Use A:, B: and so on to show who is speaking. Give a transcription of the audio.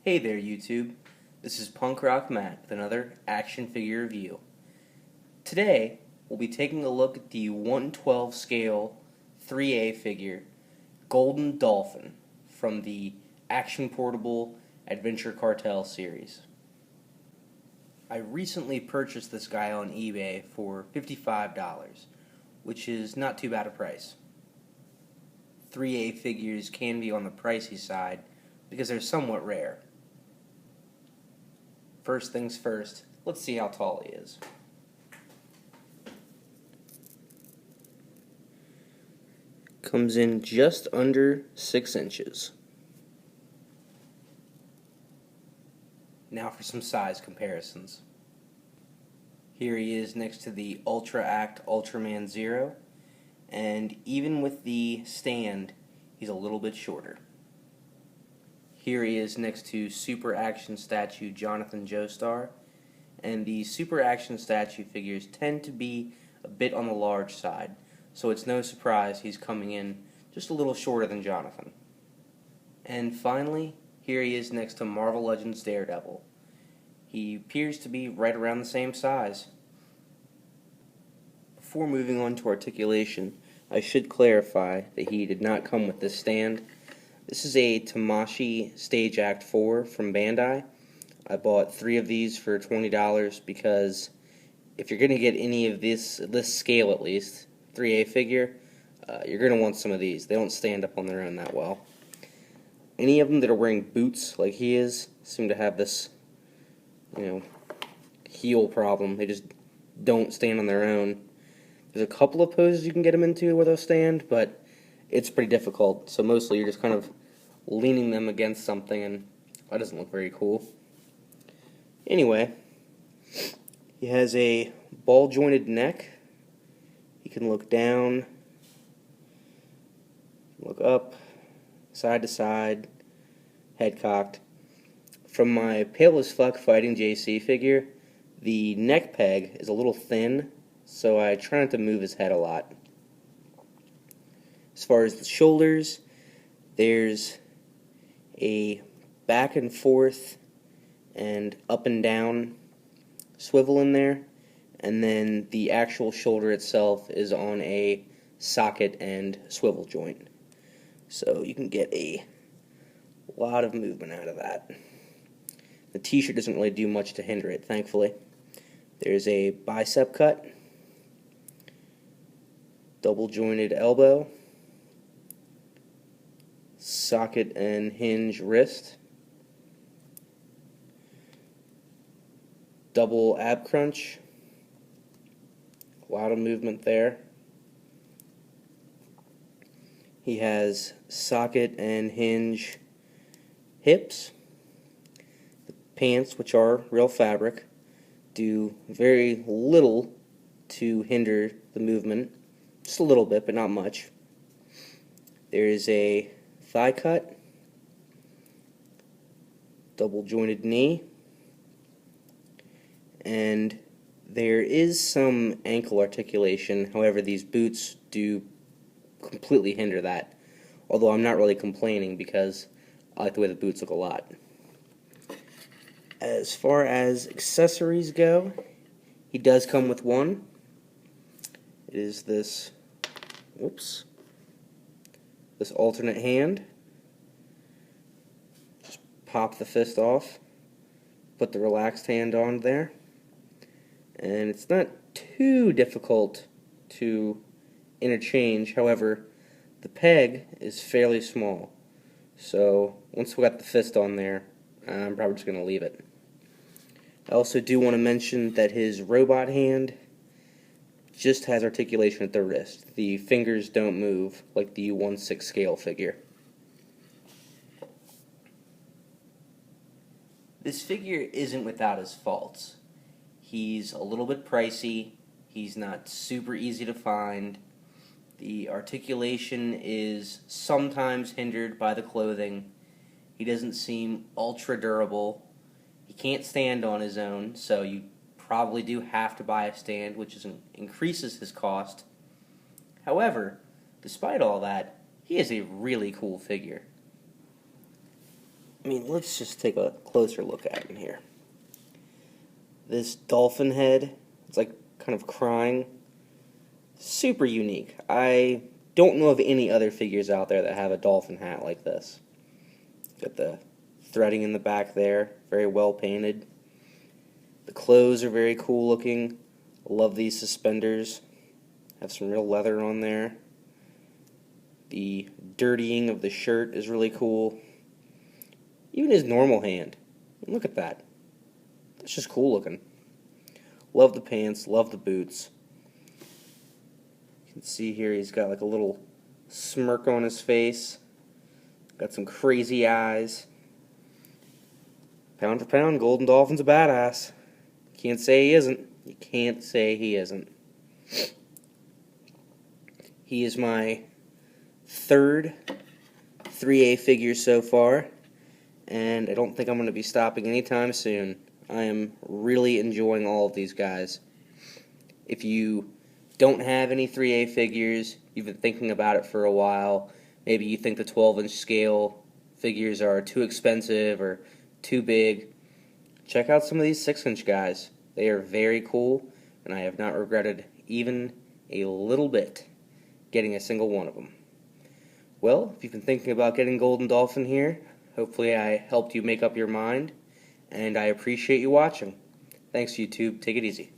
A: Hey there YouTube, this is Punkrock Matt with another action figure review. Today, we'll be taking a look at the 1/12 scale 3A figure, Golden Dolphin, from the Action Portable Adventure Kartel series. I recently purchased this guy on eBay for $55, which is not too bad a price. 3A figures can be on the pricey side because they're somewhat rare. First things first, let's see how tall he is. Comes in just under 6 inches. Now for some size comparisons. Here he is next to the Ultra Act Ultraman Zero, and even with the stand, he's a little bit shorter. Here he is next to Super Action Statue Jonathan Joestar, and the Super Action Statue figures tend to be a bit on the large side, so it's no surprise he's coming in just a little shorter than Jonathan. And finally, here he is next to Marvel Legends Daredevil. He appears to be right around the same size. Before moving on to articulation, I should clarify that he did not come with this stand. This is a Tamashii Stage Act 4 from Bandai. I bought 3 of these for $20 because if you're going to get any of this scale at least, 3A figure, you're going to want some of these. They don't stand up on their own that well. Any of them that are wearing boots like he is seem to have this, heel problem. They just don't stand on their own. There's a couple of poses you can get them into where they'll stand, but it's pretty difficult, so mostly you're just kind of leaning them against something, and that doesn't look very cool. Anyway, he has a ball-jointed neck. He can look down, look up, side to side, head cocked. From my Pale as Fuck Fighting JC figure, the neck peg is a little thin, so I try not to move his head a lot. As far as the shoulders, there's a back and forth and up and down swivel in there, and then the actual shoulder itself is on a socket and swivel joint. So you can get a lot of movement out of that. The t-shirt doesn't really do much to hinder it, thankfully. There's a bicep cut, double jointed elbow, socket and hinge wrist, double ab crunch, a lot of movement there. He has socket and hinge hips. The pants, which are real fabric, do very little to hinder the movement. Just a little bit, but not much. There is a thigh cut, double jointed knee, and there is some ankle articulation. However, these boots do completely hinder that, although I'm not really complaining because I like the way the boots look a lot. As far as accessories go, he does come with one. It is this alternate hand. Just pop the fist off, put the relaxed hand on there, and it's not too difficult to interchange. However, the peg is fairly small, so once we got the fist on there, I'm probably just going to leave it. I also do want to mention that his robot hand just has articulation at the wrist. The fingers don't move like the 1/6 scale figure. This figure isn't without his faults. He's a little bit pricey, he's not super easy to find, the articulation is sometimes hindered by the clothing, he doesn't seem ultra durable, he can't stand on his own, so you probably do have to buy a stand, which increases his cost. However, despite all that, he is a really cool figure. I mean, let's just take a closer look at him here. This dolphin head, it's like kind of crying. Super unique. I don't know of any other figures out there that have a dolphin hat like this. Got the threading in the back there, very well painted. The clothes are very cool looking. Love these suspenders. Have some real leather on there. The dirtying of the shirt is really cool. Even his normal hand. Look at that. That's just cool looking. Love the pants, love the boots. You can see here he's got like a little smirk on his face. Got some crazy eyes. Pound for pound, Golden Dolphin's a badass. Can't say he isn't. You can't say he isn't. He is my third 3A figure so far, and I don't think I'm going to be stopping anytime soon. I am really enjoying all of these guys. If you don't have any 3A figures, you've been thinking about it for a while, maybe you think the 12-inch scale figures are too expensive or too big, check out some of these 6-inch guys. They are very cool, and I have not regretted even a little bit getting a single one of them. Well, if you've been thinking about getting Golden Dolphin here, hopefully I helped you make up your mind, and I appreciate you watching. Thanks, YouTube. Take it easy.